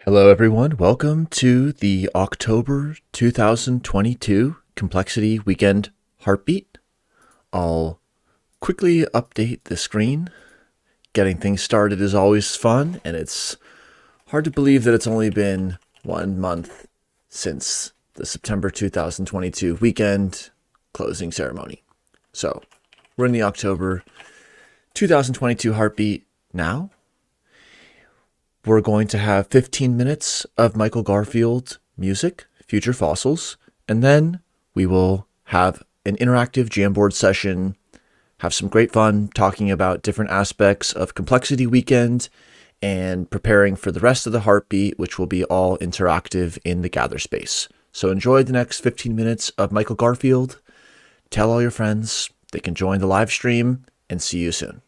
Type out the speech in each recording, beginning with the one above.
Hello, everyone. Welcome to the October 2022 Complexity Weekend Heartbeat. I'll quickly update the screen. Getting things started is always fun, and it's hard to believe that it's only been 1 month since the September 2022 weekend closing ceremony. So, we're in the October 2022 Heartbeat now. We're going to have 15 minutes of Michael Garfield music, Future Fossils, and then we will have an interactive Jamboard session, have some great fun talking about different aspects of Complexity Weekend and preparing for the rest of the Heartbeat, which will be all interactive in the Gather space. So enjoy the next 15 minutes of Michael Garfield. Tell all your friends they can join the live stream, and see you soon.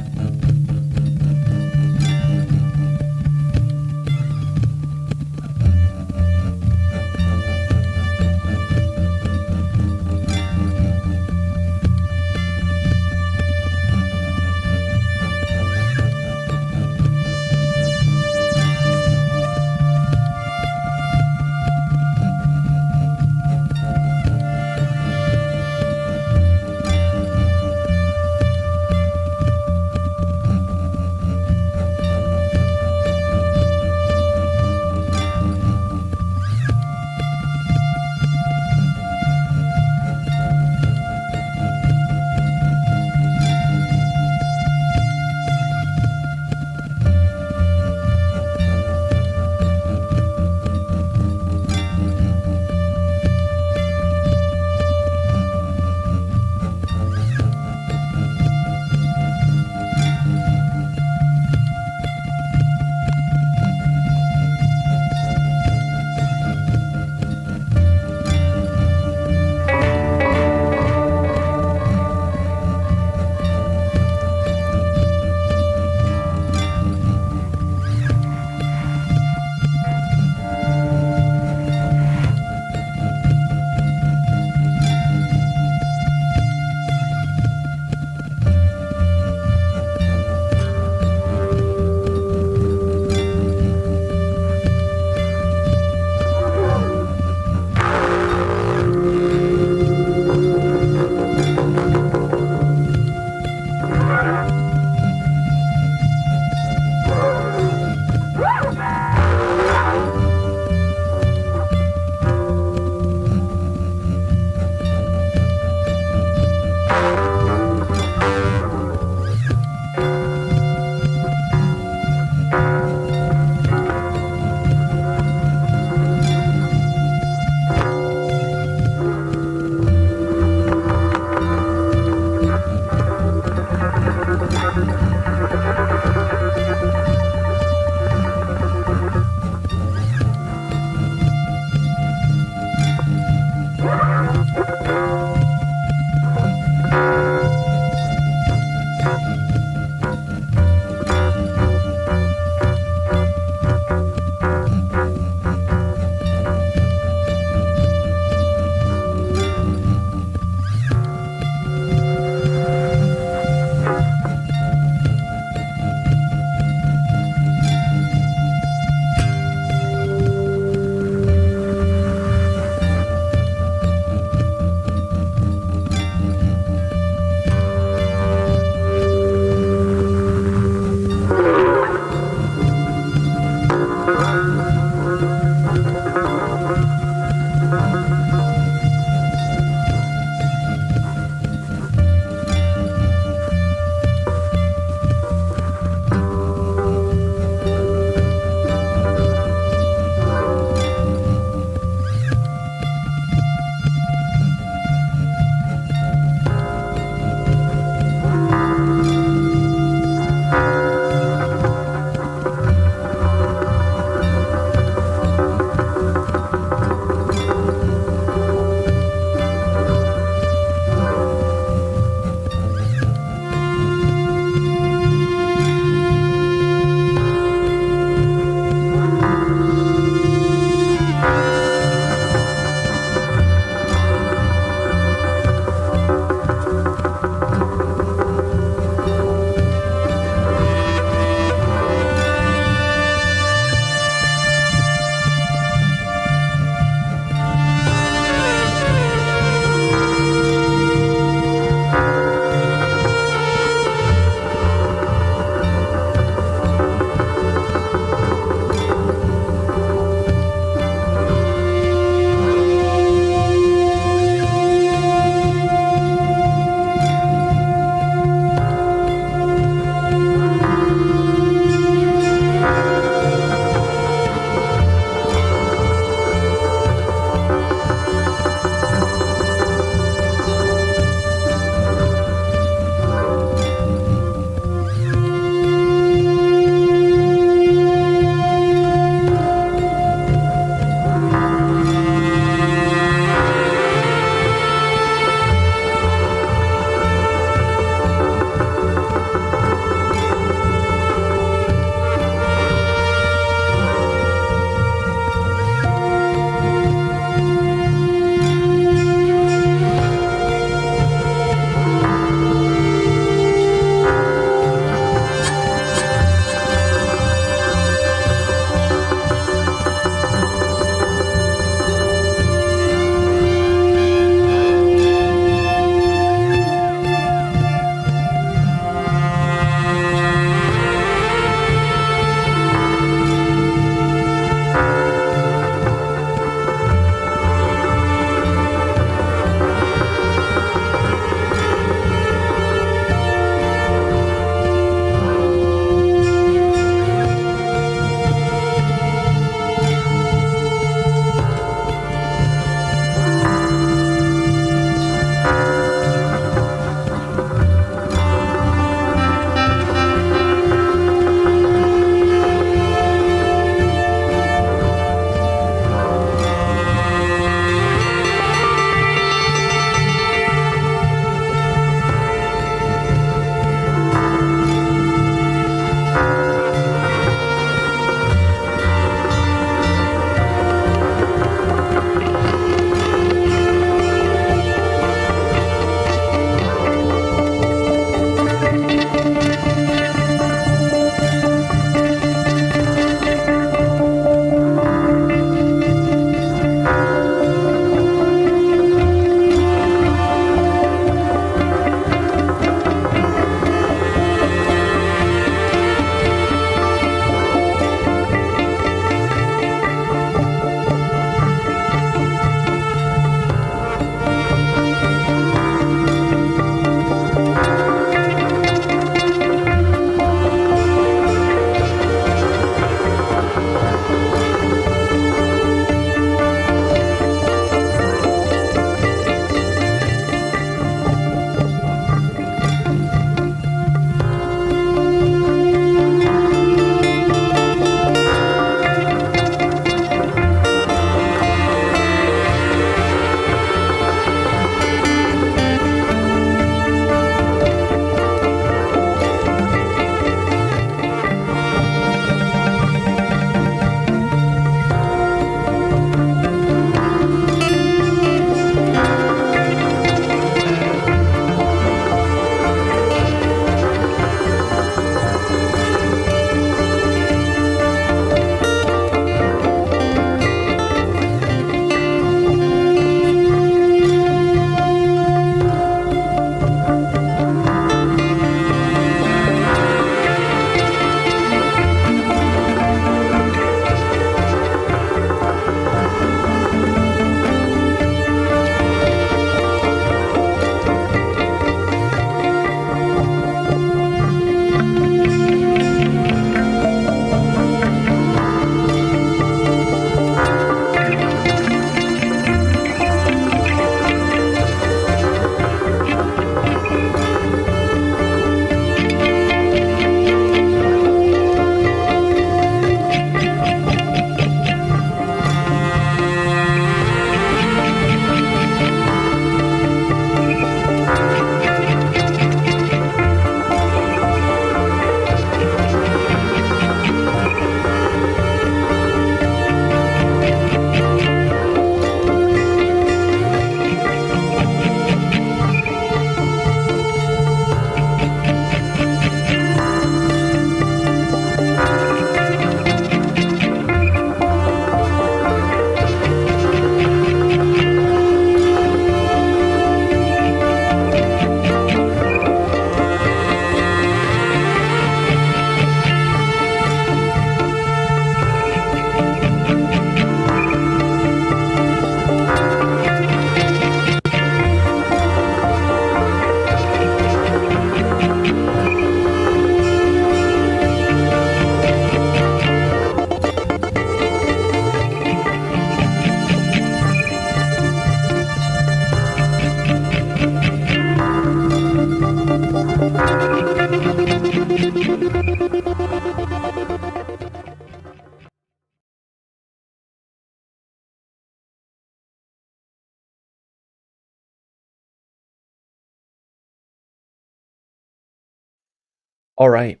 All right.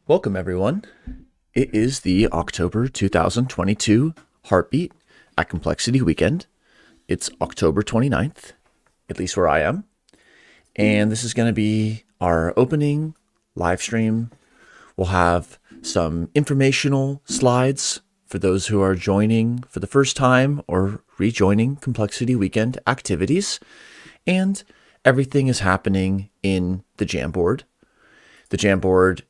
Welcome, everyone. It is the October 2022 Heartbeat at Complexity Weekend. It's October 29th, at least where I am. And this is going to be our opening live stream. We'll have some informational slides for those who are joining for the first time or rejoining Complexity Weekend activities. And everything is happening in the Jamboard. The Jamboard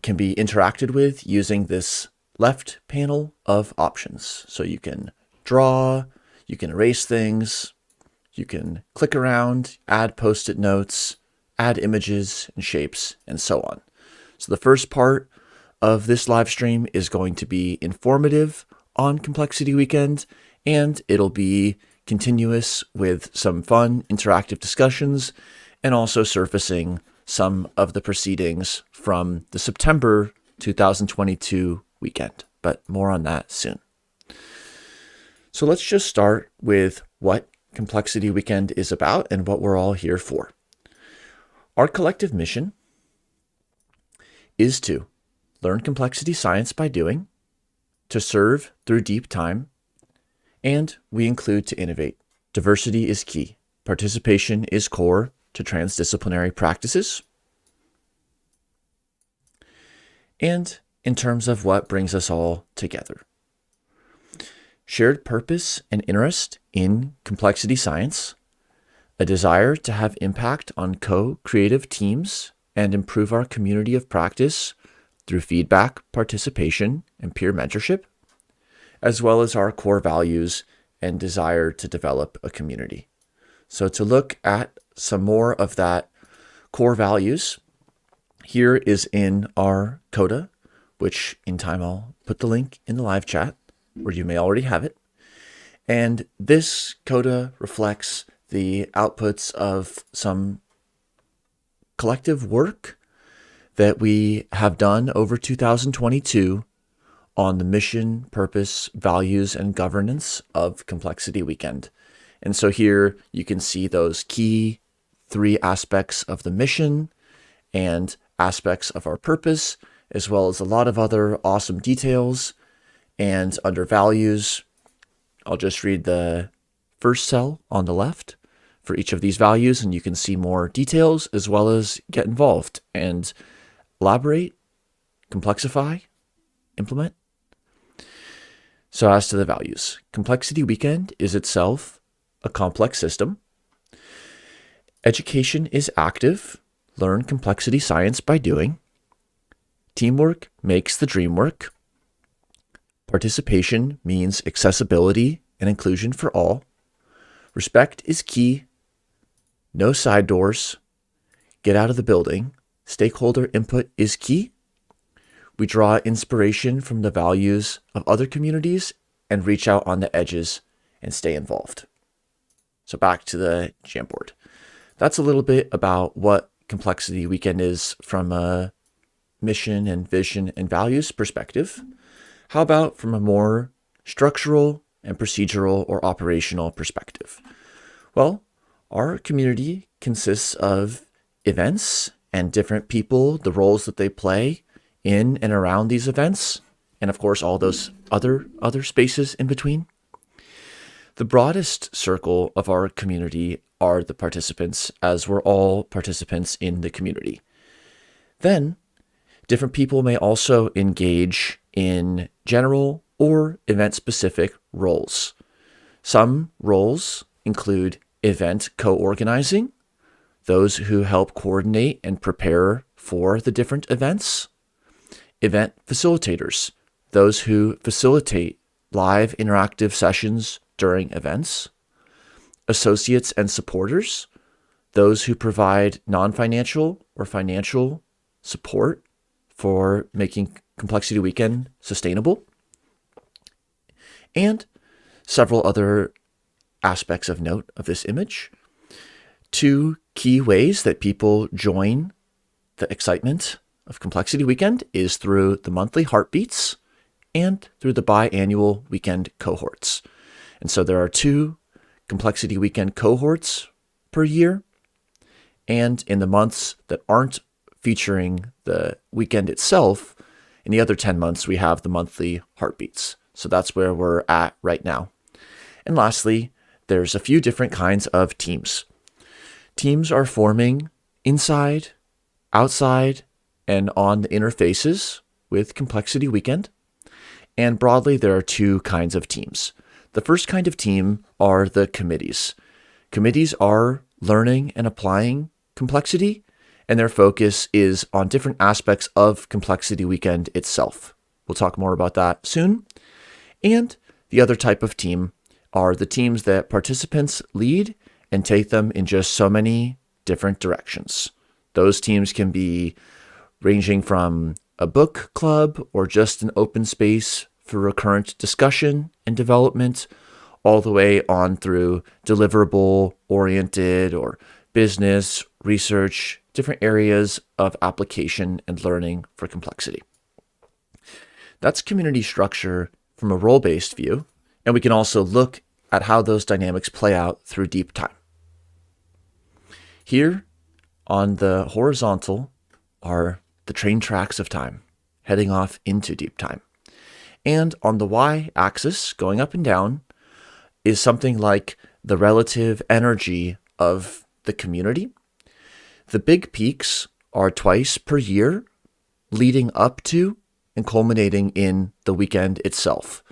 can be interacted with using this left panel of options. So you can draw, you can erase things, you can click around, add post-it notes, add images and shapes, and so on. So the first part of this live stream is going to be informative on Complexity Weekend, and it'll be continuous with some fun interactive discussions and also surfacing some of the proceedings from the September 2022 weekend, but more on that soon. So let's just start with what Complexity Weekend is about and what we're all here for. Our collective mission is to learn complexity science by doing, to serve through deep time, and we include to innovate. Diversity is key. Participation is core to transdisciplinary practices. And in terms of what brings us all together. Shared purpose and interest in complexity science, a desire to have impact on co-creative teams and improve our community of practice through feedback, participation, and peer mentorship, as well as our core values and desire to develop a community. So to look at some more of that core values, here is in our coda, which in time I'll put the link in the live chat, where you may already have it. And this coda reflects the outputs of some collective work that we have done over 2022 on the mission, purpose, values, and governance of Complexity Weekend. And so here you can see those key 3 aspects of the mission and aspects of our purpose, as well as a lot of other awesome details. And under values, I'll just read the first cell on the left for each of these values, and you can see more details as well as get involved and elaborate, complexify, implement. So as to the values, Complexity Weekend is itself a complex system. Education is active. Learn complexity science by doing. Teamwork makes the dream work. Participation means accessibility and inclusion for all. Respect is key. No side doors. Get out of the building. Stakeholder input is key. We draw inspiration from the values of other communities and reach out on the edges and stay involved. So back to the Jamboard. That's a little bit about what Complexity Weekend is from a mission and vision and values perspective. How about from a more structural and procedural or operational perspective? Well, our community consists of events and different people, the roles that they play in and around these events, and of course all those other spaces in between. The broadest circle of our community are the participants, as we're all participants in the community. Then, different people may also engage in general or event-specific roles. Some roles include event co-organizing, those who help coordinate and prepare for the different events. Event facilitators, those who facilitate live interactive sessions during events. Associates and supporters, those who provide non-financial or financial support for making Complexity Weekend sustainable. And several other aspects of note of this image. 2 key ways that people join the excitement of Complexity Weekend is through the monthly heartbeats and through the biannual weekend cohorts. And so there are 2 Complexity Weekend cohorts per year. And in the months that aren't featuring the weekend itself, in the other 10 months, we have the monthly heartbeats. So that's where we're at right now. And lastly, there's a few different kinds of teams. Teams are forming inside, outside, and on the interfaces with Complexity Weekend. And broadly, there are two kinds of teams. The first kind of team are the committees. Committees are learning and applying complexity, and their focus is on different aspects of Complexity Weekend itself. We'll talk more about that soon. And the other type of team are the teams that participants lead and take them in just so many different directions. Those teams can be ranging from a book club or just an open space for recurrent discussion and development, all the way on through deliverable-oriented or business, research, different areas of application and learning for complexity. That's community structure from a role-based view, and we can also look at how those dynamics play out through deep time. Here on the horizontal are the train tracks of time, heading off into deep time. And on the y-axis, going up and down, is something like the relative energy of the community. The big peaks are twice per year, leading up to and culminating in the weekend itself,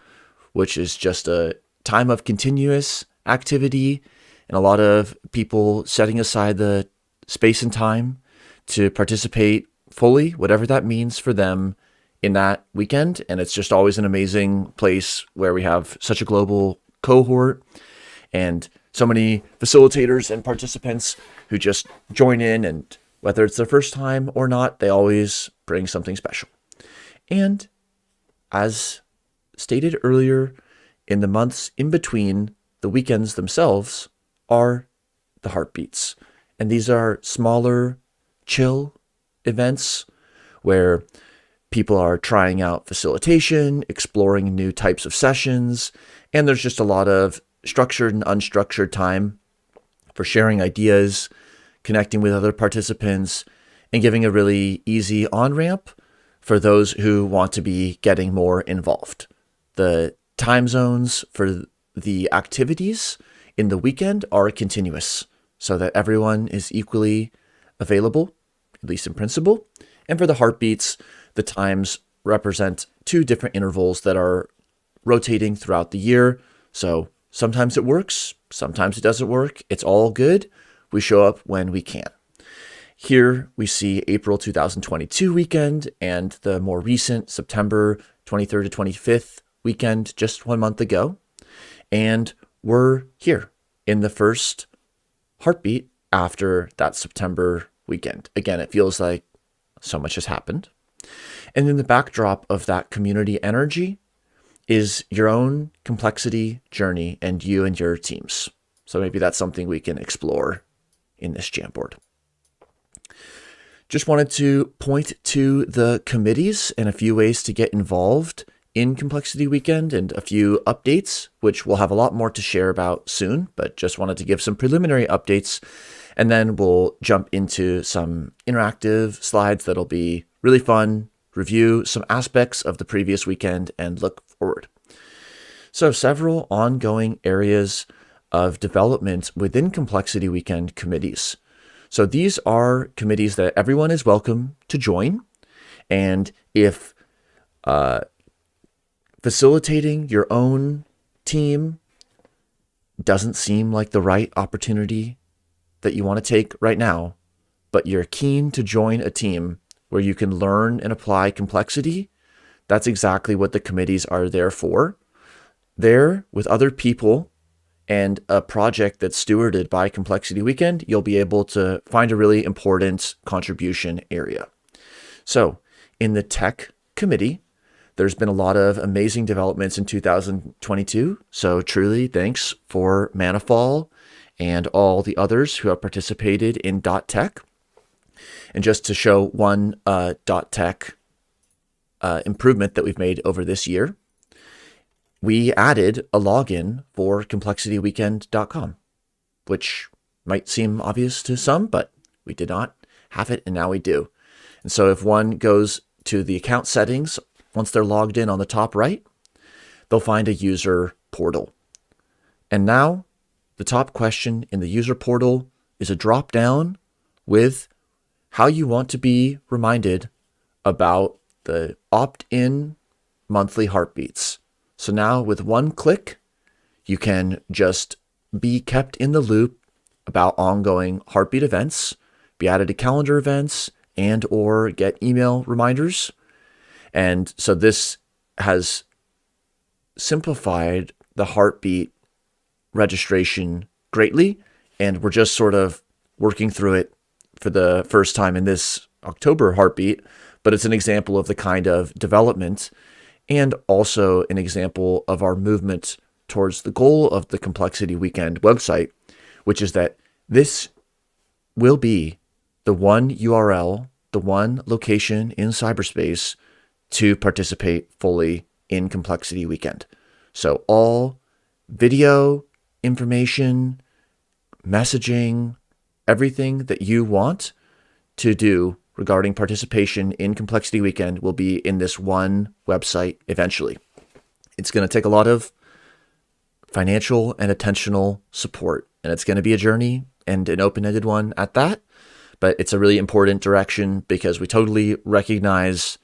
which is just a time of continuous activity and a lot of people setting aside the space and time to participate fully, whatever that means for them in that weekend. And it's just always an amazing place where we have such a global cohort and so many facilitators and participants who just join in, and whether it's their first time or not, they always bring something special. And as stated earlier, in the months in between the weekends themselves are the heartbeats. And these are smaller, chill events where people are trying out facilitation, exploring new types of sessions, and there's just a lot of structured and unstructured time for sharing ideas, connecting with other participants, and giving a really easy on-ramp for those who want to be getting more involved. The time zones for the activities in the weekend are continuous so that everyone is equally available, at least in principle. And for the heartbeats, the times represent two different intervals that are rotating throughout the year. So sometimes it works, sometimes it doesn't work. It's all good. We show up when we can. Here we see April 2022 weekend and the more recent September 23rd to 25th weekend just 1 month ago. And we're here in the first heartbeat after that September weekend. Again, it feels like so much has happened. And in the backdrop of that community energy is your own complexity journey and you and your teams. So maybe that's something we can explore in this Jamboard. Just wanted to point to the committees and a few ways to get involved in Complexity Weekend and a few updates, which we'll have a lot more to share about soon, but just wanted to give some preliminary updates. And then we'll jump into some interactive slides that'll be really fun, review some aspects of the previous weekend, and look forward. So several ongoing areas of development within Complexity Weekend committees. So these are committees that everyone is welcome to join. And if facilitating your own team doesn't seem like the right opportunity that you want to take right now, but you're keen to join a team where you can learn and apply complexity, that's exactly what the committees are there for. There, with other people and a project that's stewarded by Complexity Weekend, you'll be able to find a really important contribution area. So in the tech committee, there's been a lot of amazing developments in 2022. So truly thanks for Manafall and all the others who have participated in .tech. And just to show one .tech improvement that we've made over this year, we added a login for complexityweekend.com, which might seem obvious to some, but we did not have it, and now we do. And so if one goes to the account settings, once they're logged in on the top right, they'll find a user portal. And now the top question in the user portal is a drop down with how you want to be reminded about the opt-in monthly heartbeats. So now with one click, you can just be kept in the loop about ongoing heartbeat events, be added to calendar events, and or get email reminders. And so this has simplified the heartbeat registration greatly, and we're just sort of working through it for the first time in this October heartbeat, but it's an example of the kind of development and also an example of our movement towards the goal of the Complexity Weekend website, which is that this will be the one URL, the one location in cyberspace to participate fully in Complexity Weekend. So all video, information, messaging, everything that you want to do regarding participation in Complexity Weekend will be in this one website eventually. It's going to take a lot of financial and attentional support, and it's going to be a journey and an open-ended one at that, but it's a really important direction because we totally recognize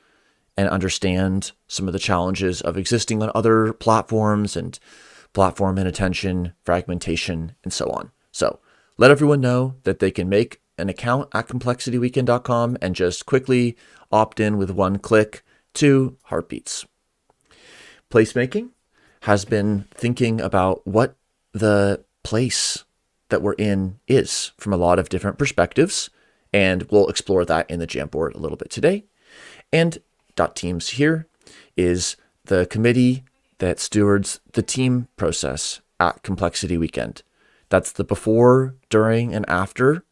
and understand some of the challenges of existing on other platforms and platform inattention, fragmentation, and so on. So let everyone know that they can make an account at complexityweekend.com and just quickly opt in with one click to Heartbeats. Placemaking has been thinking about what the place that we're in is from a lot of different perspectives, and we'll explore that in the Jamboard a little bit today. And .teams here is the committee that stewards the team process at Complexity Weekend. That's the before, during, and after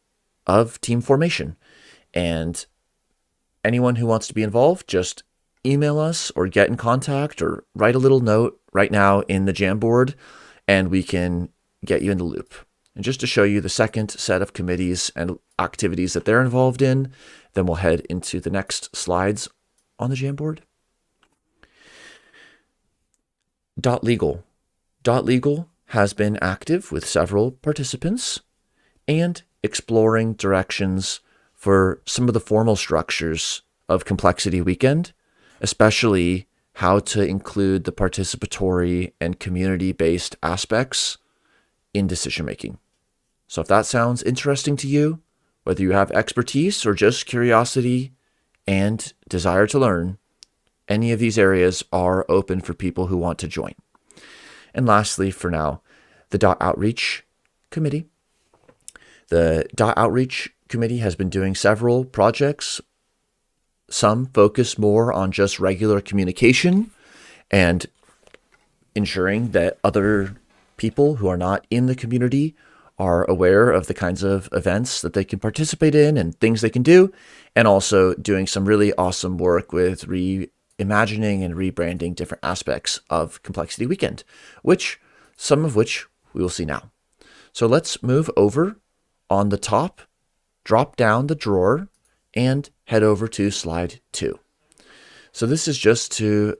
of team formation. And anyone who wants to be involved, just email us or get in contact or write a little note right now in the Jamboard, and we can get you in the loop. And just to show you the second set of committees and activities that they're involved in, then we'll head into the next slides on the Jamboard. .legal. .legal has been active with several participants and exploring directions for some of the formal structures of Complexity Weekend, especially how to include the participatory and community-based aspects in decision-making. So if that sounds interesting to you, whether you have expertise or just curiosity and desire to learn, any of these areas are open for people who want to join. And lastly, for now, the .outreach committee. The .outreach committee has been doing several projects. Some focus more on just regular communication and ensuring that other people who are not in the community are aware of the kinds of events that they can participate in and things they can do, and also doing some really awesome work with reimagining and rebranding different aspects of Complexity Weekend, some of which we will see now. So let's move over on the top, drop down the drawer, and head over to slide 2. So this is just to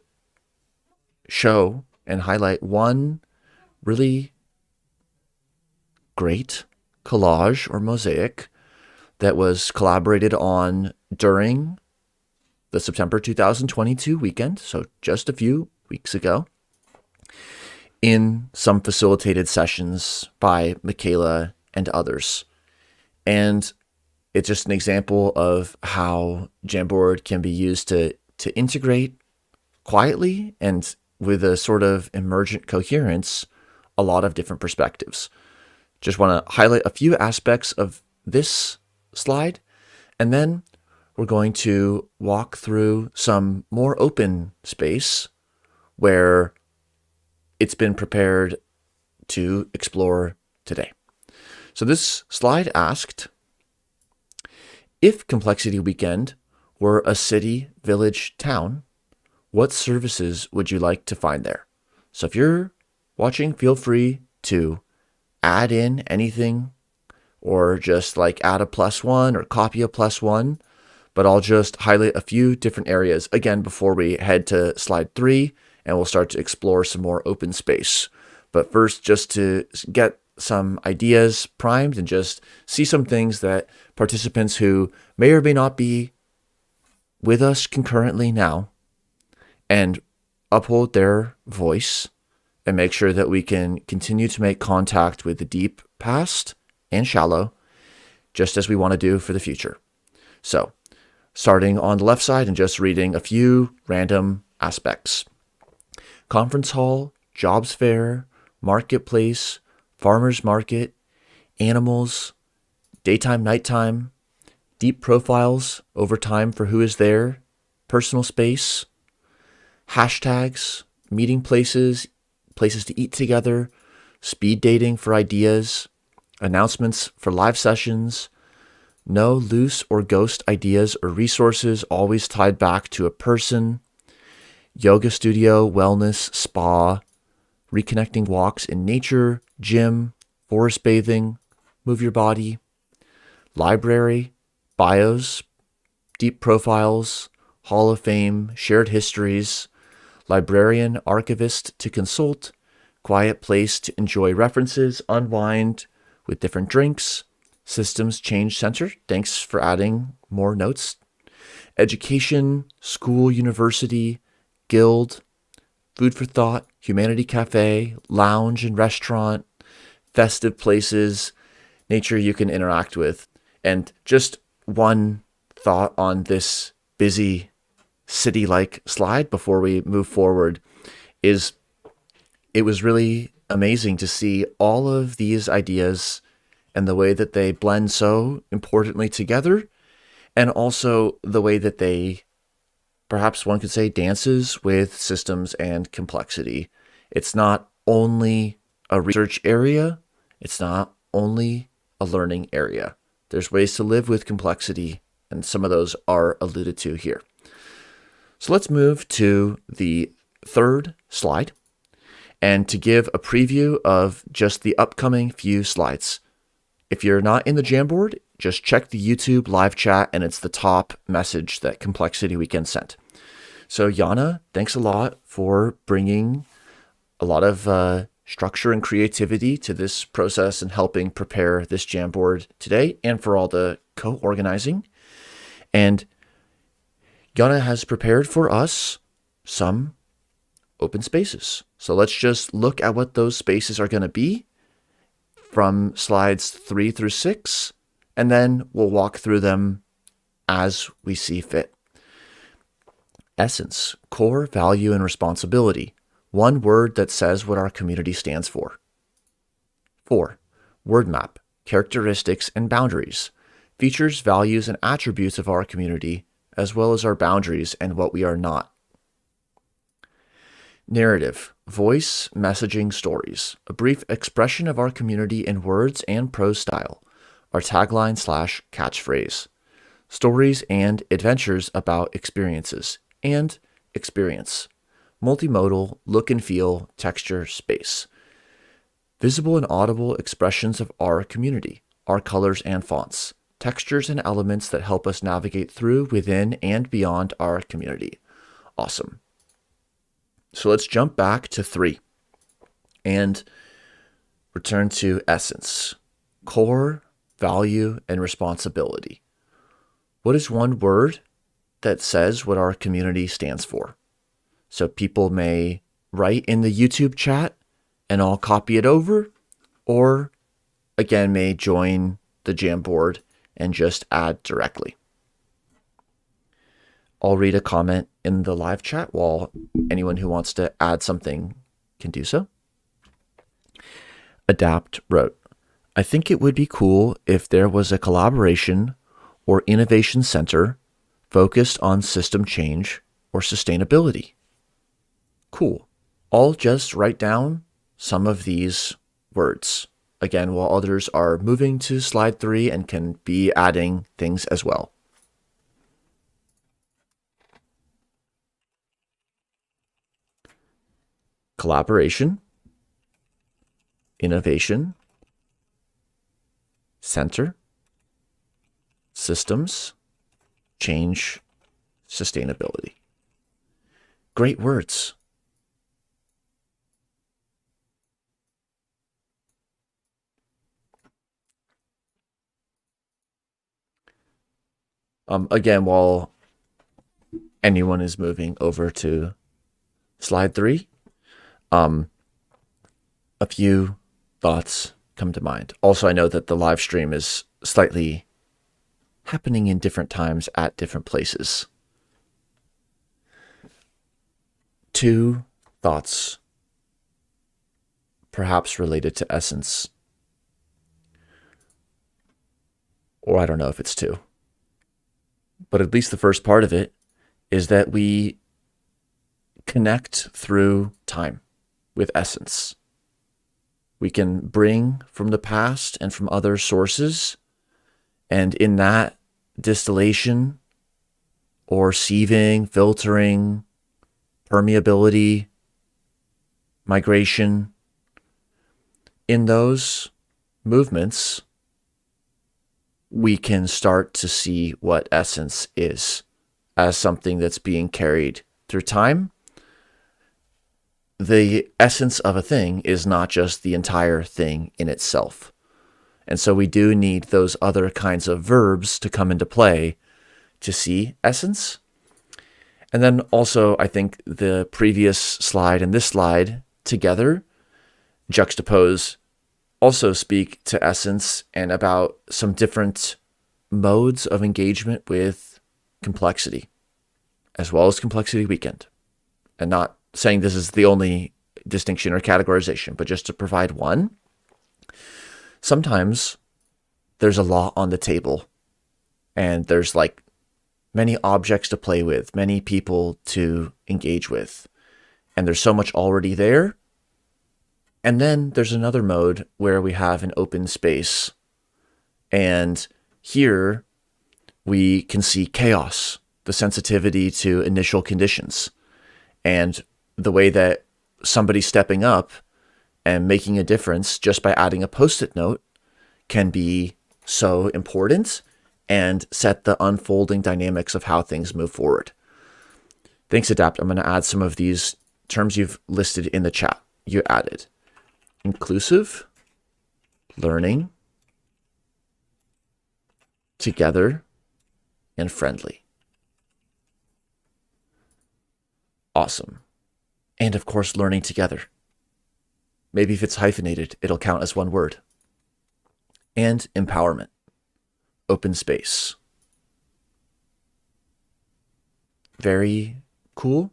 show and highlight one really great collage or mosaic that was collaborated on during the September 2022 weekend, so just a few weeks ago, in some facilitated sessions by Michaela and others. And it's just an example of how Jamboard can be used to integrate quietly and with a sort of emergent coherence a lot of different perspectives. Just want to highlight a few aspects of this slide, and then we're going to walk through some more open space where it's been prepared to explore today. So this slide asked, if Complexity Weekend were a city, village, town, what services would you like to find there? So if you're watching, feel free to add in anything or just like add a +1 or copy a +1. but I'll just highlight a few different areas again before we head to slide 3, and we'll start to explore some more open space. But first, just to get some ideas primed and just see some things that participants who may or may not be with us concurrently now and uphold their voice and make sure that we can continue to make contact with the deep past and shallow, just as we want to do for the future. So, starting on the left side and just reading a few random aspects. Conference hall, jobs fair, marketplace, farmer's market, animals, daytime, nighttime, deep profiles over time for who is there, personal space, hashtags, meeting places, places to eat together, speed dating for ideas, announcements for live sessions, no loose or ghost ideas or resources always tied back to a person, yoga studio, wellness, spa, reconnecting walks in nature, gym, forest bathing, move your body, library, bios, deep profiles, Hall of Fame, shared histories, librarian, archivist to consult, quiet place to enjoy references, unwind with different drinks, systems change center, thanks for adding more notes, education, school, university, guild, food for thought, humanity cafe, lounge and restaurant, festive places, nature you can interact with. And just one thought on this busy city-like slide before we move forward is it was really amazing to see all of these ideas and the way that they blend so importantly together, and also the way that they, perhaps one could say, dances with systems and complexity. It's not only a research area, it's not only a learning area. There's ways to live with complexity, and some of those are alluded to here. So let's move to the third slide, and to give a preview of just the upcoming few slides. If you're not in the Jamboard, just check the YouTube live chat, and it's the top message that Complexity Weekend sent. So Jana, thanks a lot for bringing a lot of structure and creativity to this process and helping prepare this Jamboard today, and for all the co-organizing. And Jana has prepared for us some open spaces. So let's just look at what those spaces are going to be from slides 3 through 6, and then we'll walk through them as we see fit. Essence, core, value, and responsibility. One word that says what our community stands for. 4. Word map, characteristics and boundaries. Features, values, and attributes of our community, as well as our boundaries and what we are not. Narrative, voice, messaging, stories. A brief expression of our community in words and prose style. Our tagline/catchphrase. Stories and adventures about experiences. And experience. Multimodal, look and feel, texture, space. Visible and audible expressions of our community, our colors and fonts, textures and elements that help us navigate through, within, and beyond our community. Awesome. So let's jump back to 3 and return to essence, core, value, and responsibility. What is one word that says what our community stands for? So people may write in the YouTube chat and I'll copy it over, or again, may join the Jamboard and just add directly. I'll read a comment in the live chat while anyone who wants to add something can do so. Adapt wrote, I think it would be cool if there was a collaboration or innovation center focused on system change or sustainability. Cool. I'll just write down some of these words, again, while others are moving to slide 3 and can be adding things as well. Collaboration, innovation, center, systems, change, sustainability. Great words. Again, while anyone is moving over to slide 3, a few thoughts come to mind. Also, I know that the live stream is slightly happening in different times at different places. 2 thoughts, perhaps related to essence. Or I don't know if it's 2. But at least the first part of it is that we connect through time with essence. We can bring from the past and from other sources, and in that distillation or sieving, filtering, permeability, migration, in those movements, we can start to see what essence is as something that's being carried through time. The essence of a thing is not just the entire thing in itself. And so we do need those other kinds of verbs to come into play to see essence. And then also, I think the previous slide and this slide together juxtapose, also speak to essence and about some different modes of engagement with complexity, as well as Complexity Weekend. And not saying this is the only distinction or categorization, but just to provide one. Sometimes there's a lot on the table, and there's like many objects to play with, many people to engage with, and there's so much already there. And then there's another mode where we have an open space, and here we can see chaos, the sensitivity to initial conditions, and the way that somebody stepping up and making a difference just by adding a post-it note can be so important and set the unfolding dynamics of how things move forward. Thanks, Adapt. I'm going to add some of these terms you've listed in the chat. You added inclusive, learning, together, and friendly. Awesome. And of course, learning together. Maybe if it's hyphenated, it'll count as one word. And empowerment, open space. Very cool.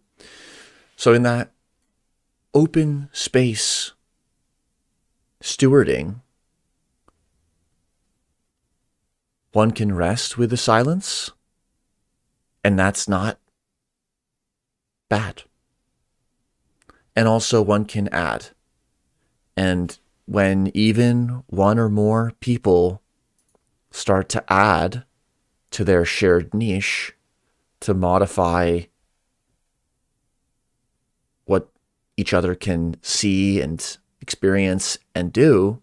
So in that open space stewarding, one can rest with the silence, and that's not bad. And also one can add. And when even one or more people start to add to their shared niche to modify what each other can see and experience and do,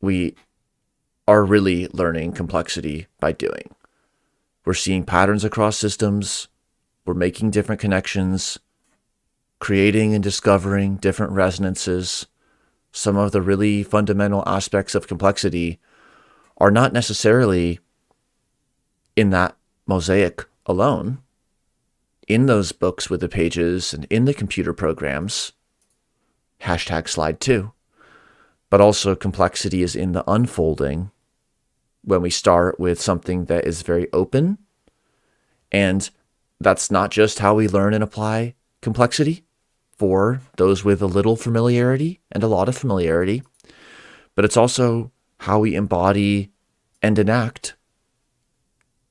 we are really learning complexity by doing. We're seeing patterns across systems. We're making different connections, creating and discovering different resonances. Some of the really fundamental aspects of complexity are not necessarily in that mosaic alone, in those books with the pages and in the computer programs, #slide 2, but also complexity is in the unfolding when we start with something that is very open. And that's not just how we learn and apply complexity for those with a little familiarity and a lot of familiarity, but it's also how we embody and enact,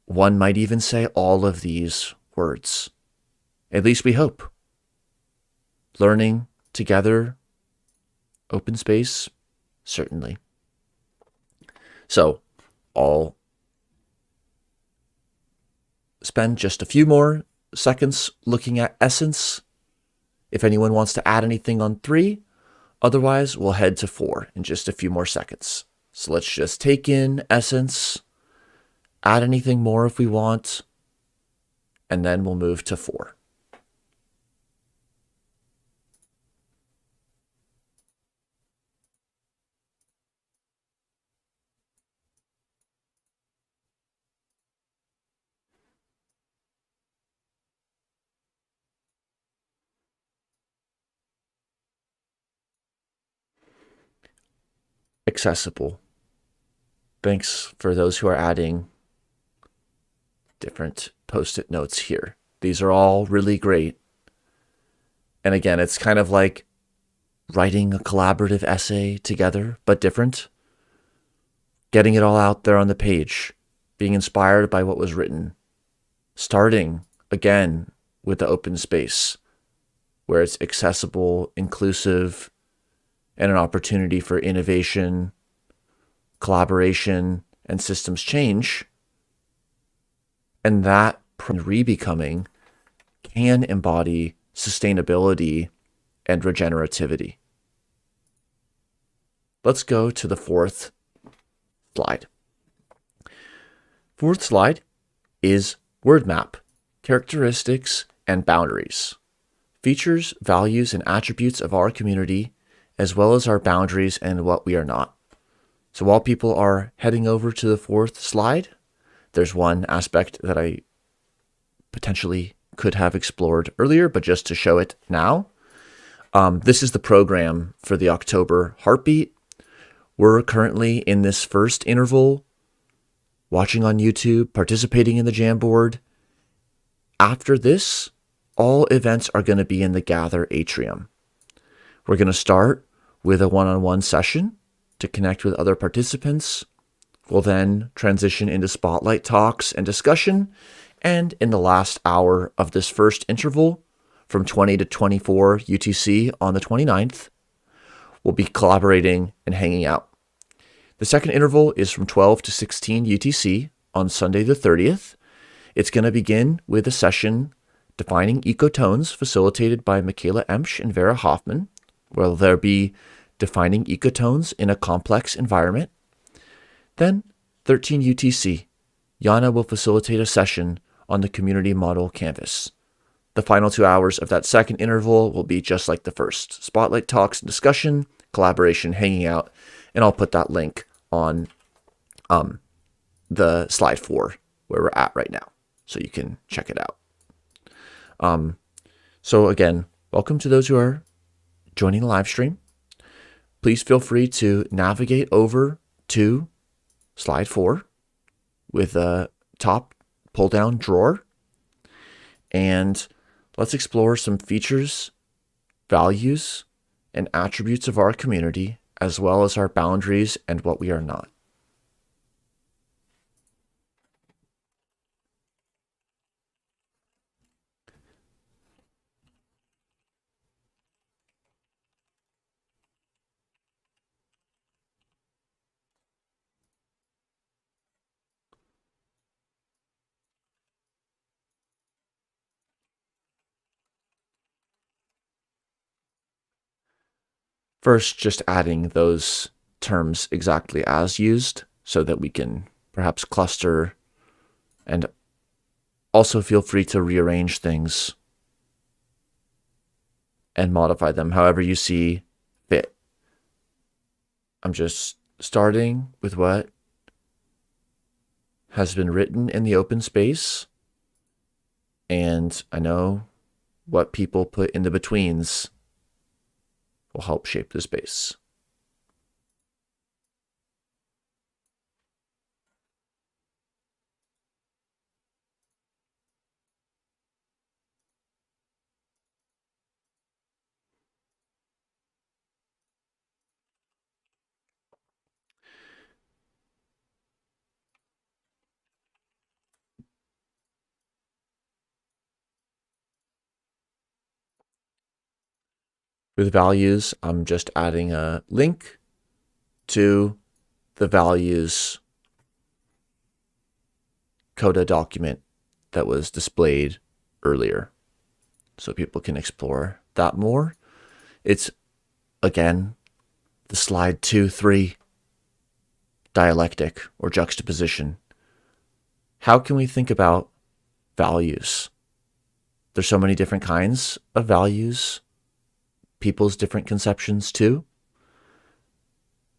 one might even say, all of these words. At least we hope. Learning together, open space, certainly. So I'll spend just a few more seconds looking at essence. If anyone wants to add anything on 3, otherwise we'll head to 4 in just a few more seconds. So let's just take in essence add anything more if we want, and then we'll move to 4. Accessible. Thanks for those who are adding different post-it notes here. These are all really great. And again, it's kind of like writing a collaborative essay together, but different. Getting it all out there on the page, being inspired by what was written. Starting, again, with the open space, where it's accessible, inclusive, and an opportunity for innovation, collaboration, and systems change. And that re-becoming can embody sustainability and regenerativity. Let's go to the 4th slide. 4th slide is word map, characteristics and boundaries, features, values, and attributes of our community, as well as our boundaries and what we are not. So while people are heading over to the 4th slide, there's one aspect that I potentially could have explored earlier, but just to show it now. This is the program for the October Heartbeat. We're currently in this first interval, watching on YouTube, participating in the Jamboard. After this, all events are going to be in the Gather Atrium. We're going to start with a one-on-one session to connect with other participants. We'll then transition into spotlight talks and discussion. And in the last hour of this first interval, from 20 to 24 UTC on the 29th, we'll be collaborating and hanging out. The second interval is from 12 to 16 UTC on Sunday the 30th. It's going to begin with a session defining ecotones facilitated by Michaela Emsch and Vera Hoffman, where there'll be defining ecotones in a complex environment. Then 13 UTC, Yana will facilitate a session on the community model canvas. The final 2 hours of that second interval will be just like the first. Spotlight talks and discussion, collaboration, hanging out, and I'll put that link on the slide 4 where we're at right now, so you can check it out. So again, welcome to those who are joining the live stream. Please feel free to navigate over to slide 4 with a top pull-down drawer, and let's explore some features, values, and attributes of our community, as well as our boundaries and what we are not. First, just adding those terms exactly as used so that we can perhaps cluster, and also feel free to rearrange things and modify them however you see fit. I'm just starting with what has been written in the open space, and I know what people put in the betweens will help shape the space. With values, I'm just adding a link to the values CODA document that was displayed earlier, so people can explore that more. It's, again, the slide 2-3 dialectic or juxtaposition. how can we think about values? There's so many different kinds of values, people's different conceptions too.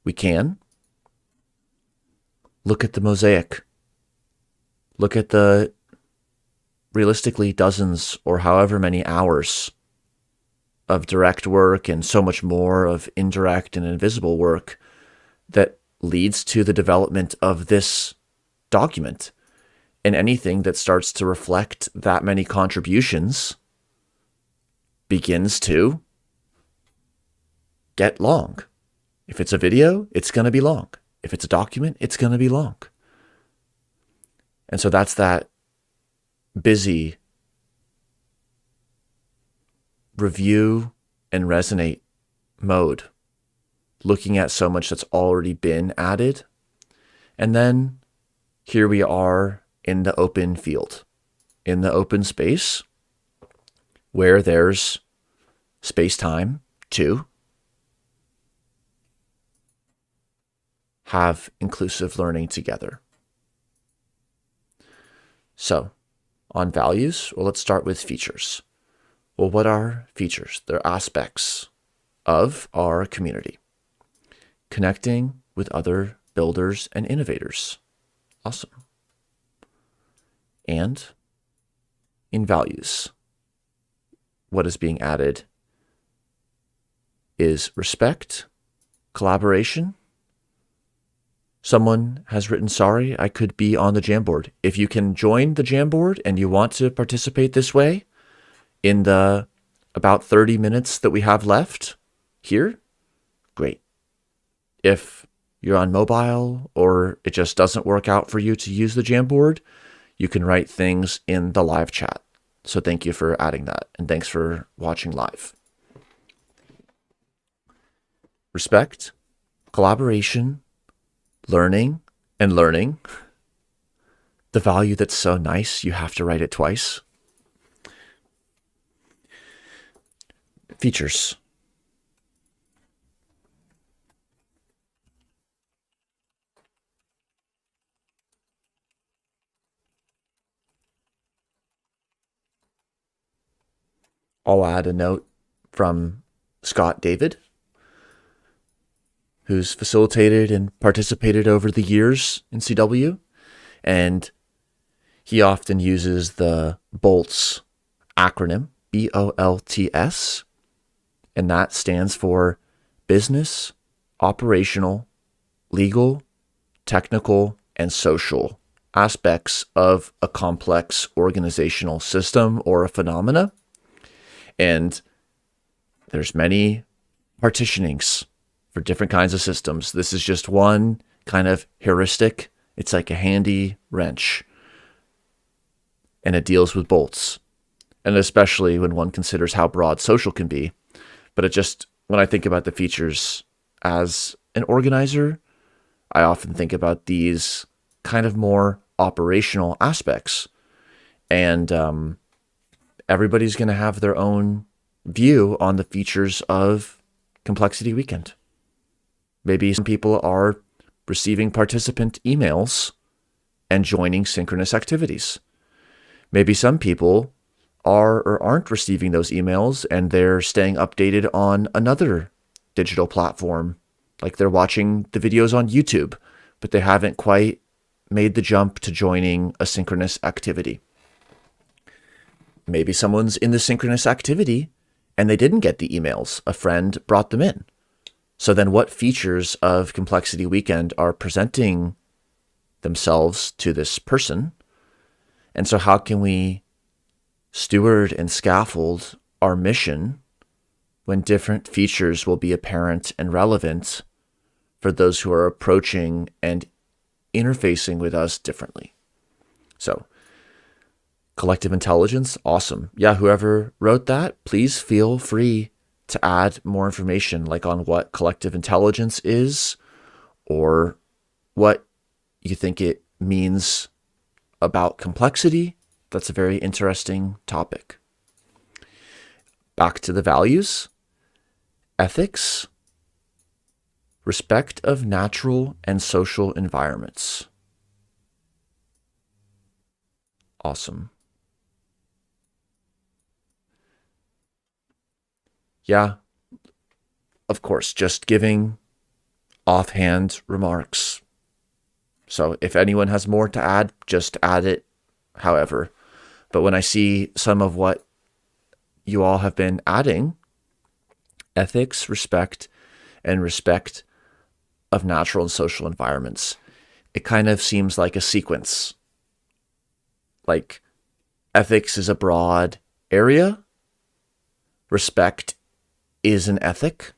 We can look at the mosaic. Look at the realistically dozens or however many hours of direct work and so much more of indirect and invisible work that leads to the development of this document. And anything that starts to reflect that many contributions begins to get long. If it's a video, it's going to be long. If it's a document, it's going to be long. And so that's that busy review and resonate mode, looking at so much that's already been added. And then here we are in the open field, in the open space, where there's space-time to have inclusive learning together. So, on values, well, let's start with features. Well, what are features? They're aspects of our community. Connecting with other builders and innovators. Awesome. And in values, what is being added is respect, collaboration. Someone has written, sorry, I could be on the Jamboard. If you can join the Jamboard and you want to participate this way in the about 30 minutes that we have left here, great. If you're on mobile or it just doesn't work out for you to use the Jamboard, you can write things in the live chat. So thank you for adding that, and thanks for watching live. Respect, collaboration, learning, and learning. The value that's so nice, you have to write it twice. Features. I'll add a note from Scott David, who's facilitated and participated over the years in CW. And he often uses the BOLTS acronym, BOLTS, and that stands for business, operational, legal, technical, and social aspects of a complex organizational system or a phenomena. And there's many partitionings for different kinds of systems. This is just one kind of heuristic. It's like a handy wrench. And it deals with bolts. And especially when one considers how broad social can be. But it just, when I think about the features as an organizer, I often think about these kind of more operational aspects. And everybody's going to have their own view on the features of Complexity Weekend. Maybe some people are receiving participant emails and joining synchronous activities. Maybe some people are or aren't receiving those emails and they're staying updated on another digital platform, like they're watching the videos on YouTube, but they haven't quite made the jump to joining a synchronous activity. Maybe someone's in the synchronous activity and they didn't get the emails. A friend brought them in. So then what features of Complexity Weekend are presenting themselves to this person? And so how can we steward and scaffold our mission when different features will be apparent and relevant for those who are approaching and interfacing with us differently? So, collective intelligence, awesome. Yeah, whoever wrote that, please feel free to add more information, like on what collective intelligence is, or what you think it means about complexity. That's a very interesting topic. Back to the values. Ethics. Respect of natural and social environments. Awesome. Yeah, of course, just giving offhand remarks. So if anyone has more to add, just add it, however. But when I see some of what you all have been adding, ethics, respect, and respect of natural and social environments, it kind of seems like a sequence. Like ethics is a broad area, respect is an ethic.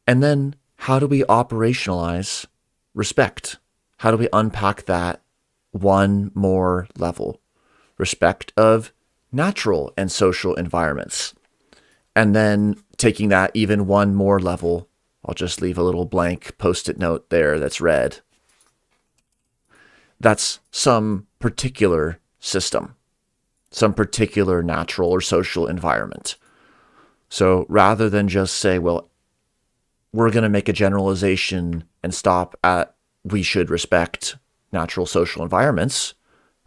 And then how do we operationalize respect? How do we unpack that one more level? Respect of natural and social environments. And then taking that even one more level, I'll just leave a little blank post-it note there that's red. That's some particular system, some particular natural or social environment. So rather than just say, well, we're going to make a generalization and stop at we should respect natural social environments,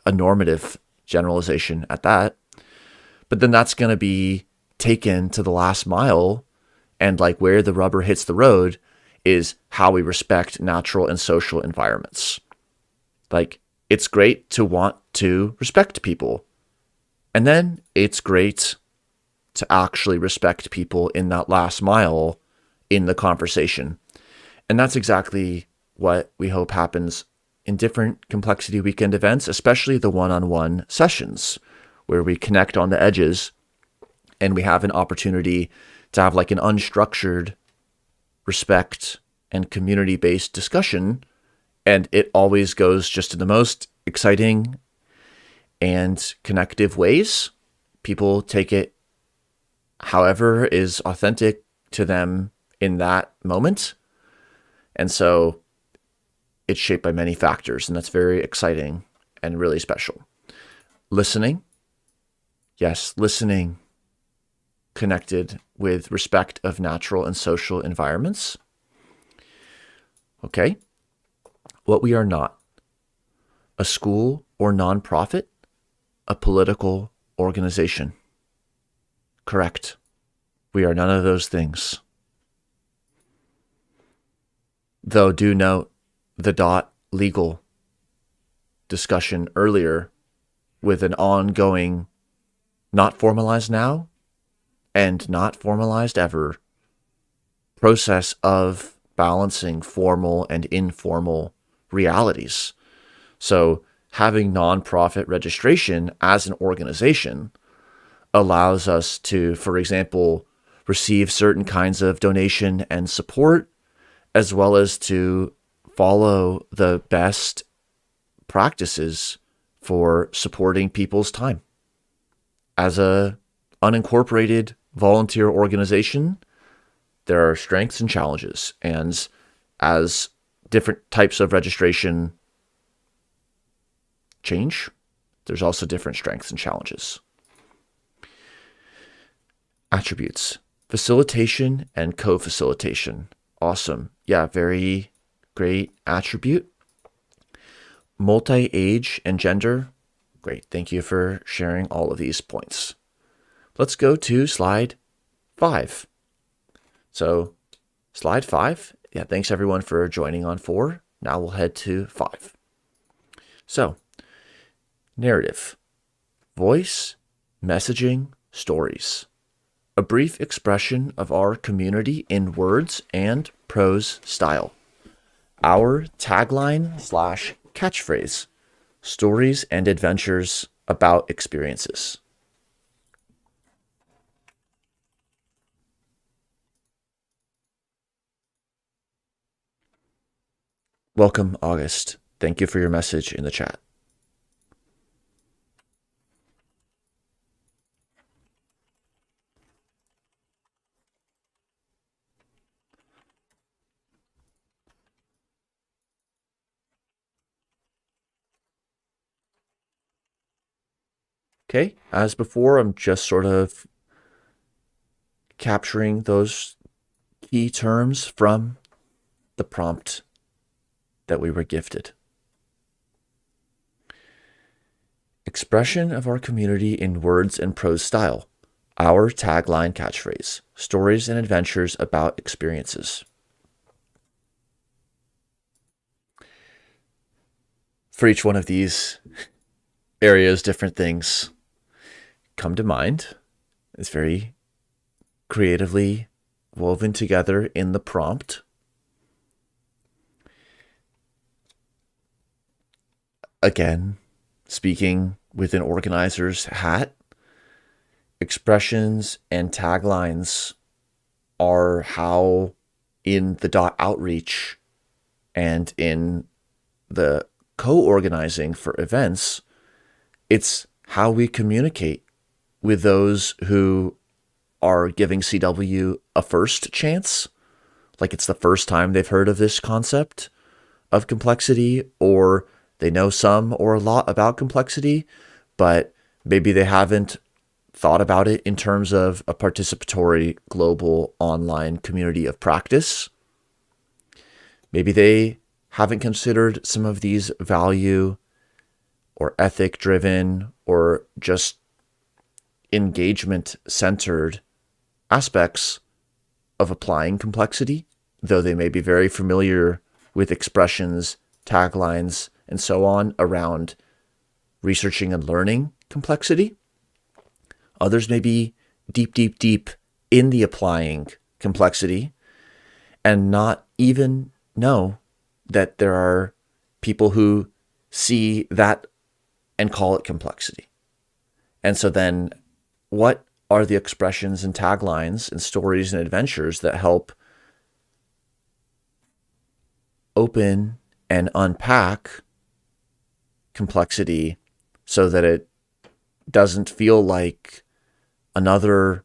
a normative generalization at that, but then that's going to be taken to the last mile, and like where the rubber hits the road is how we respect natural and social environments. Like, it's great to want to respect people, and then it's great to actually respect people in that last mile in the conversation. And that's exactly what we hope happens in different Complexity Weekend events, especially the one-on-one sessions where we connect on the edges and we have an opportunity to have like an unstructured respect and community-based discussion. And it always goes just in the most exciting and connective ways. People take it however is authentic to them in that moment. And so it's shaped by many factors, and that's very exciting and really special. Listening. Yes, listening connected with respect of natural and social environments. Okay. What we are not. A school or nonprofit, a political organization. Correct. We are none of those things. Though do note the .legal discussion earlier with an ongoing, not formalized now and not formalized ever, process of balancing formal and informal realities. So having nonprofit registration as an organization allows us to, for example, receive certain kinds of donation and support, as well as to follow the best practices for supporting people's time. As a unincorporated volunteer organization, there are strengths and challenges. And as different types of registration change, there's also different strengths and challenges. Attributes. Facilitation and co-facilitation. Awesome. Yeah, very great attribute. Multi-age and gender. Great. Thank you for sharing all of these points. Let's go to slide 5. So slide 5. Yeah, thanks everyone for joining on 4. Now we'll head to 5. So narrative. Voice, messaging, stories. A brief expression of our community in words and prose style. Our tagline/catchphrase, stories and adventures about experiences. Welcome, August. Thank you for your message in the chat. Okay, as before, I'm just sort of capturing those key terms from the prompt that we were gifted. Expression of our community in words and prose style. Our tagline catchphrase. Stories and adventures about experiences. For each one of these areas, different things come to mind. It's very creatively woven together in the prompt. Again, speaking with an organizer's hat, expressions and taglines are how in the dot outreach and in the co-organizing for events, it's how we communicate with those who are giving CW a first chance, like it's the first time they've heard of this concept of complexity, or they know some or a lot about complexity, but maybe they haven't thought about it in terms of a participatory global online community of practice. Maybe they haven't considered some of these value or ethic driven or just engagement centered aspects of applying complexity, though they may be very familiar with expressions, taglines, and so on around researching and learning complexity. Others may be deep in the applying complexity and not even know that there are people who see that and call it complexity. And so then what are the expressions and taglines and stories and adventures that help open and unpack complexity so that it doesn't feel like another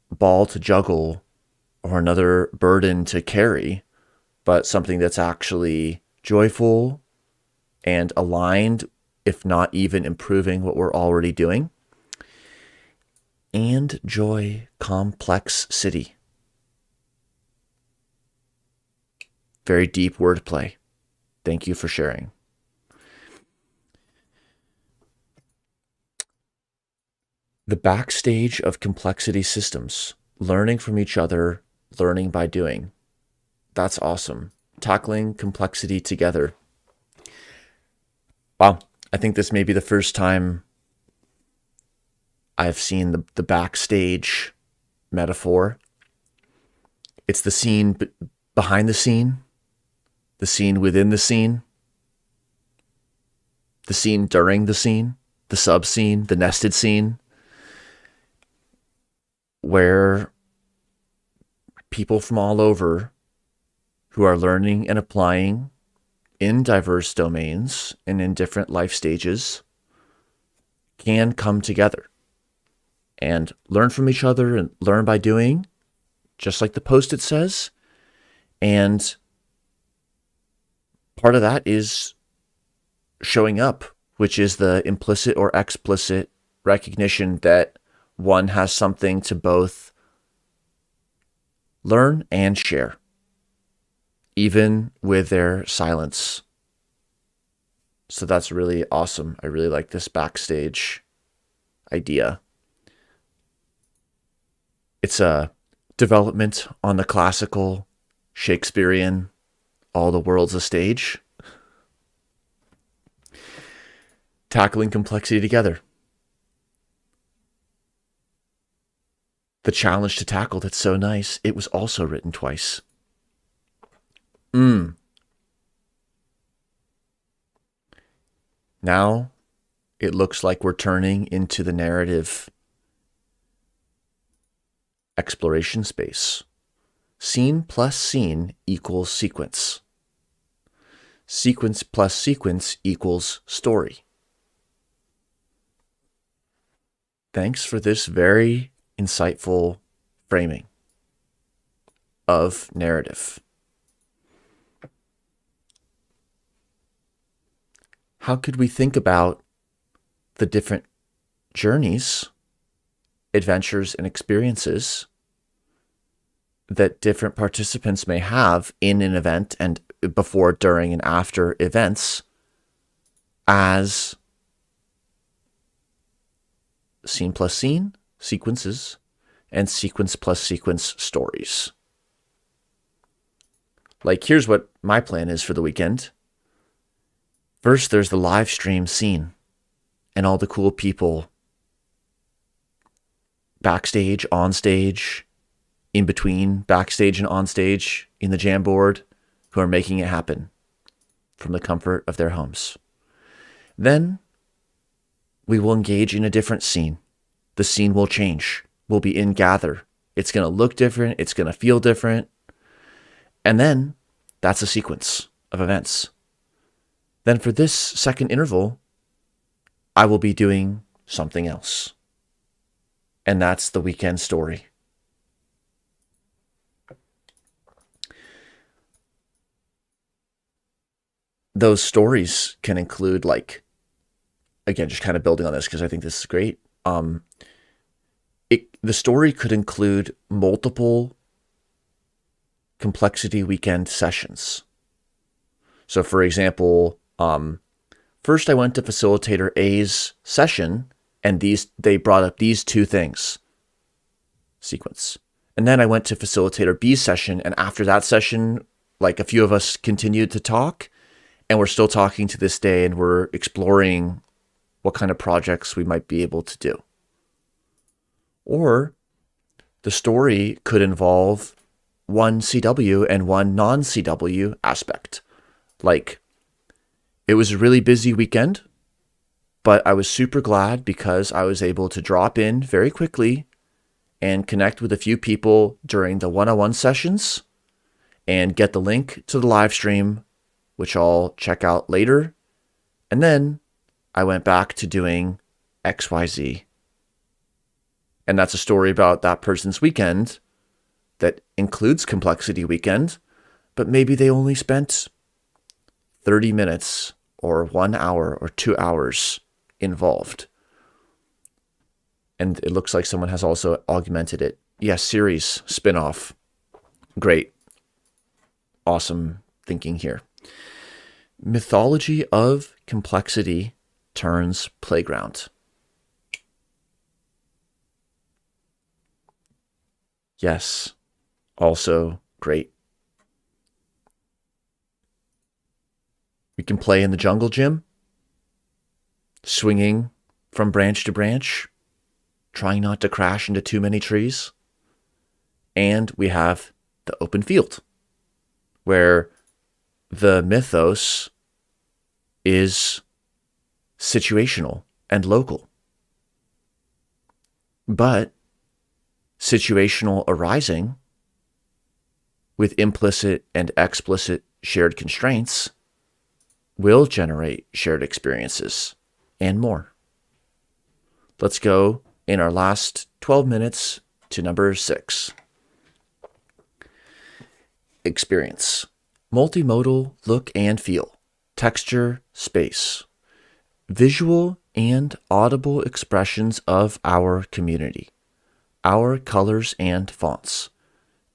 ball to juggle or another burden to carry, but something that's actually joyful and aligned, if not even improving what we're already doing. And joy, complex city. Very deep wordplay. Thank you for sharing. The backstage of complexity systems. Learning from each other, learning by doing. That's awesome. Tackling complexity together. Wow. I think this may be the first time I've seen the backstage metaphor. It's the scene behind the scene within the scene during the scene, the sub scene, the nested scene, where people from all over who are learning and applying in diverse domains and in different life stages can come together and learn from each other and learn by doing, just like the post-it says. And part of that is showing up, which is the implicit or explicit recognition that one has something to both learn and share, even with their silence. So that's really awesome. I really like this backstage idea. It's a development on the classical Shakespearean, all the world's a stage. Tackling complexity together. The challenge to tackle that's so nice, it was also written twice. Now it looks like we're turning into the narrative exploration space. Scene plus scene equals sequence. Sequence plus sequence equals story. Thanks for this very insightful framing of narrative. How could we think about the different journeys, adventures, and experiences that different participants may have in an event and before, during, and after events as scene plus scene, sequences, and sequence plus sequence stories. Like, here's what my plan is for the weekend. First, there's the live stream scene and all the cool people backstage, on stage, in between backstage and on stage in the Jamboard who are making it happen from the comfort of their homes. Then we will engage in a different scene. The scene will change. We'll be in Gather. It's going to look different. It's going to feel different. And then that's a sequence of events. Then for this second interval, I will be doing something else. And that's the weekend story. Those stories can include, like, again, just kind of building on this because I think this is great. The story could include multiple complexity weekend sessions. So for example, first I went to facilitator A's session and they brought up these two things, sequence. And then I went to facilitator B's session, and after that session, like, a few of us continued to talk, and we're still talking to this day, and we're exploring what kind of projects we might be able to do. Or the story could involve one CW and one non-CW aspect. Like, it was a really busy weekend, but I was super glad because I was able to drop in very quickly and connect with a few people during the one-on-one sessions and get the link to the live stream, which I'll check out later. And then I went back to doing XYZ. And that's a story about that person's weekend that includes Complexity Weekend, but maybe they only spent 30 minutes or 1 hour or 2 hours involved. And it looks like someone has also augmented it. Yes, series, spinoff. Great. Awesome thinking here. Mythology of complexity turns playground. Yes, also great. We can play in the jungle gym, swinging from branch to branch, trying not to crash into too many trees. And we have the open field, where the mythos is situational and local. But situational arising with implicit and explicit shared constraints will generate shared experiences and more. Let's go in our last 12 minutes to number 6. Experience. Multimodal look and feel. Texture, space. Visual and audible expressions of our community. Our colors and fonts.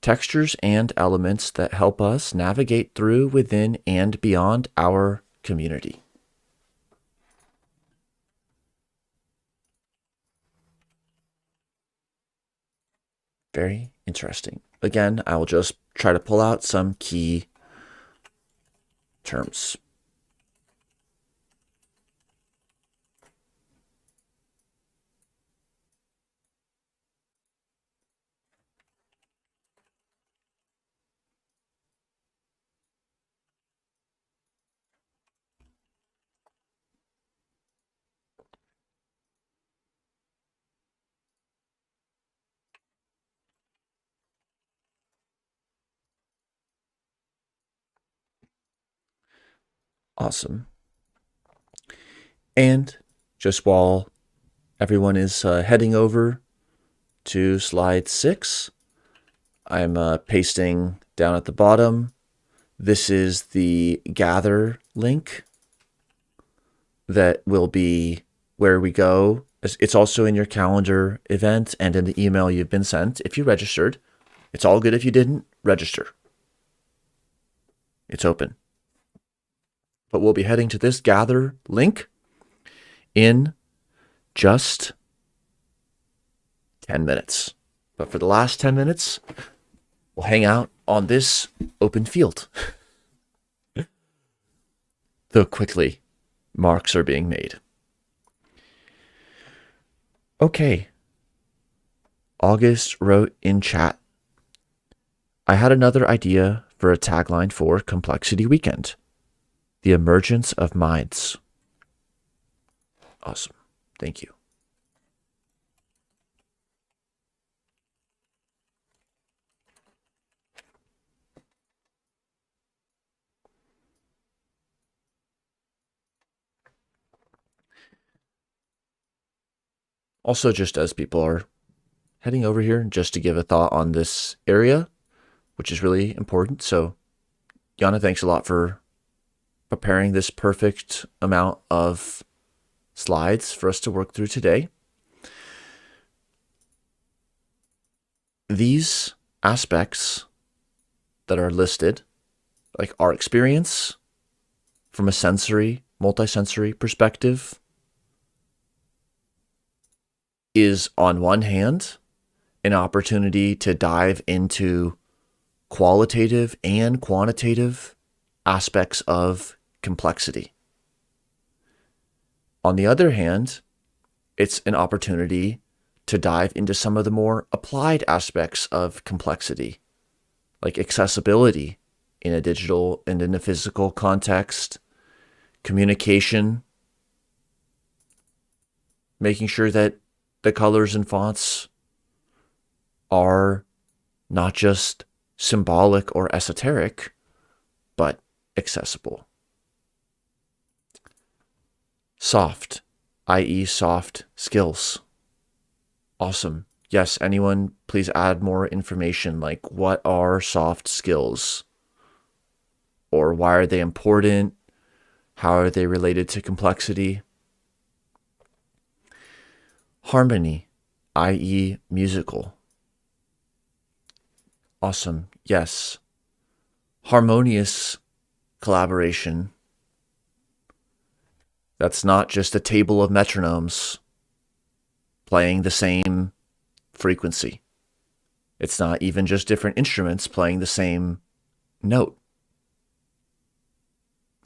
Textures and elements that help us navigate through, within, and beyond our community. Very interesting. Again, I will just try to pull out some key terms. Awesome. And just while everyone is heading over to slide 6, I'm pasting down at the bottom. This is the Gather link that will be where we go. It's also in your calendar event and in the email you've been sent if you registered. It's all good if you didn't register. It's open. But we'll be heading to this Gather link in just 10 minutes. But for the last 10 minutes, we'll hang out on this open field. Though quickly, marks are being made. Okay. August wrote in chat, I had another idea for a tagline for Complexity Weekend. The emergence of minds. Awesome. Thank you. Also, just as people are heading over here, just to give a thought on this area, which is really important. So, Yana, thanks a lot for preparing this perfect amount of slides for us to work through today. These aspects that are listed, like our experience from a sensory, multisensory perspective, is on one hand an opportunity to dive into qualitative and quantitative aspects of complexity. On the other hand, it's an opportunity to dive into some of the more applied aspects of complexity, like accessibility in a digital and in a physical context, communication, making sure that the colors and fonts are not just symbolic or esoteric, but accessible. Soft, i.e. soft skills. Awesome. Yes, anyone, please add more information, like what are soft skills? Or why are they important? How are they related to complexity? Harmony, i.e. musical. Awesome. Yes. Harmonious collaboration. That's not just a table of metronomes playing the same frequency. It's not even just different instruments playing the same note.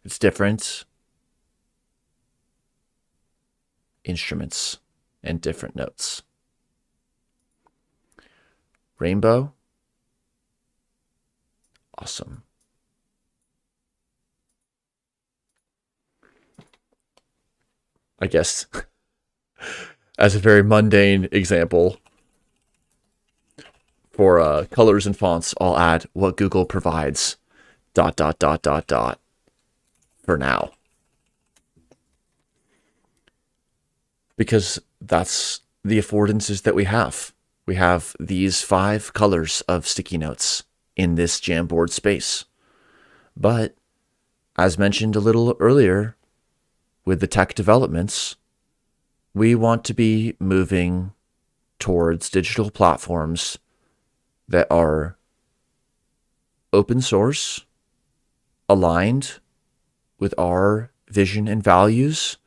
It's different instruments and different notes. Rainbow. Awesome. I guess as a very mundane example for colors and fonts, I'll add what Google provides ... for now. Because that's the affordances that we have. We have these 5 colors of sticky notes in this Jamboard space. But as mentioned a little earlier with the tech developments, we want to be moving towards digital platforms that are open source, aligned with our vision and values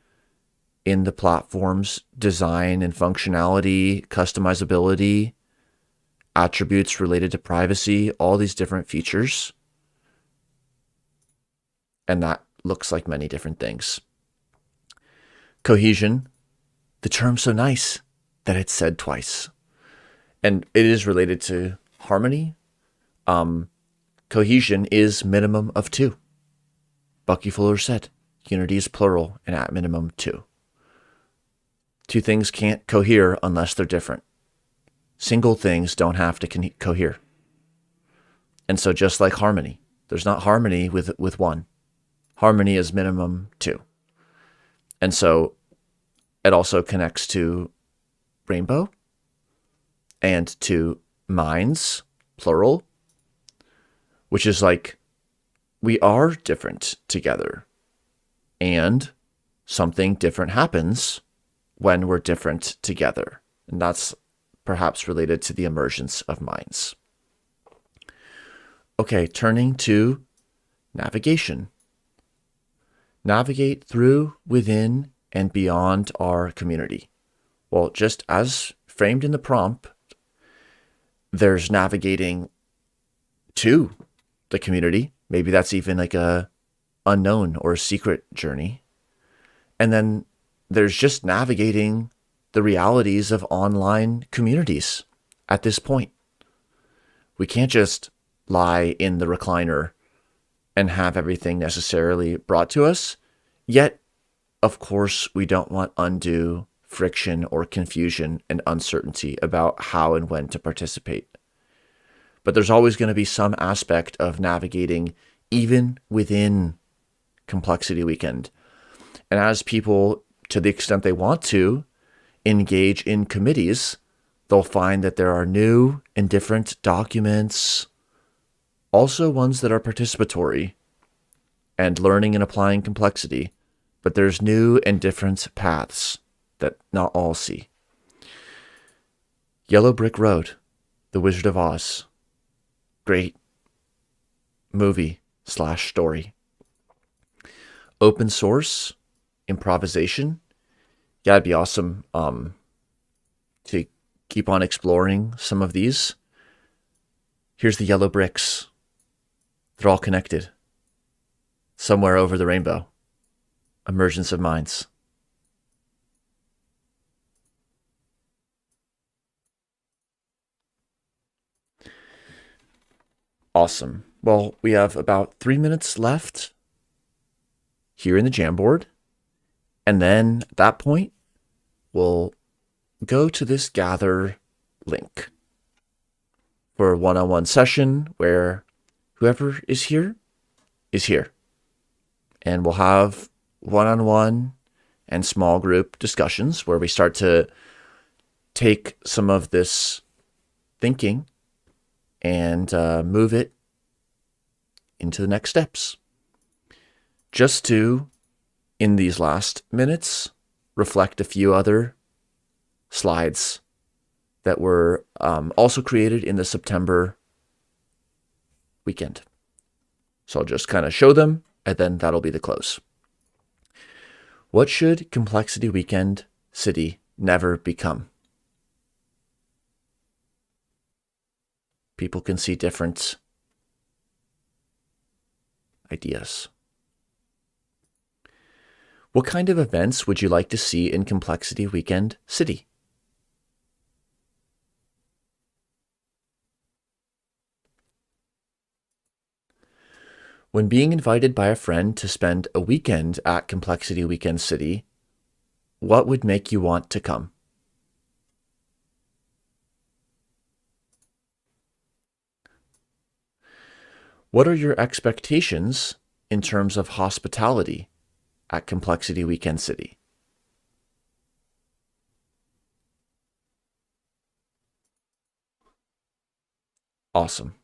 in the platform's design and functionality, customizability, attributes related to privacy, all these different features. And that looks like many different things. Cohesion, the term so nice that it's said twice. And it is related to harmony. Cohesion is minimum of 2. Bucky Fuller said, unity is plural and at minimum 2. 2 things can't cohere unless they're different. Single things don't have to cohere. And so just like harmony, there's not harmony with 1. Harmony is minimum 2. And so it also connects to rainbow and to minds, plural, which is like we are different together. And something different happens when we're different together. And that's perhaps related to the emergence of minds. Okay, turning to navigation. Navigate through, within, and beyond our community. Well, just as framed in the prompt, there's navigating to the community. Maybe that's even like a unknown or a secret journey. And then there's just navigating the realities of online communities at this point. We can't just lie in the recliner and have everything necessarily brought to us. Yet, of course, we don't want undue friction or confusion and uncertainty about how and when to participate. But there's always going to be some aspect of navigating even within Complexity Weekend. And as people, to the extent they want to, engage in committees, they'll find that there are new and different documents, also ones that are participatory and learning and applying complexity. But there's new and different paths that not all see. Yellow Brick Road, The Wizard of Oz. Great movie/story. Open source improvisation. Yeah, it'd be awesome to keep on exploring some of these. Here's the yellow bricks. They're all connected. Somewhere over the rainbow. Emergence of Minds. Awesome. Well, we have about 3 minutes left here in the Jamboard. And then at that point, we'll go to this gather link for a one-on-one session where whoever is here is here. And we'll have one-on-one and small group discussions where we start to take some of this thinking and move it into the next steps. Just to, in these last minutes, reflect a few other slides that were also created in the September weekend. So I'll just kind of show them, and then that'll be the close. What should Complexity Weekend City never become? People can see different ideas. What kind of events would you like to see in Complexity Weekend City? When being invited by a friend to spend a weekend at Complexity Weekend City, what would make you want to come? What are your expectations in terms of hospitality at Complexity Weekend City? Awesome.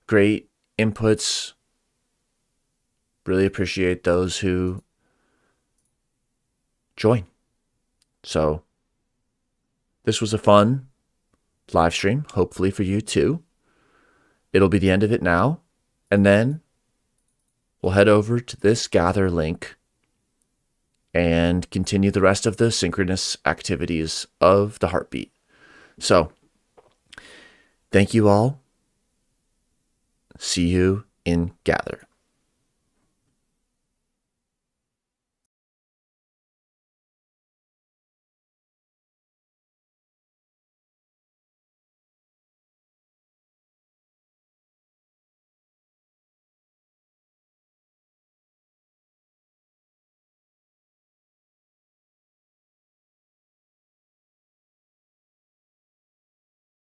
Great inputs. Really appreciate those who join. So this was a fun live stream, hopefully for you too. It'll be the end of it now. And then we'll head over to this gather link and continue the rest of the synchronous activities of the heartbeat. So thank you all. See you in Gather.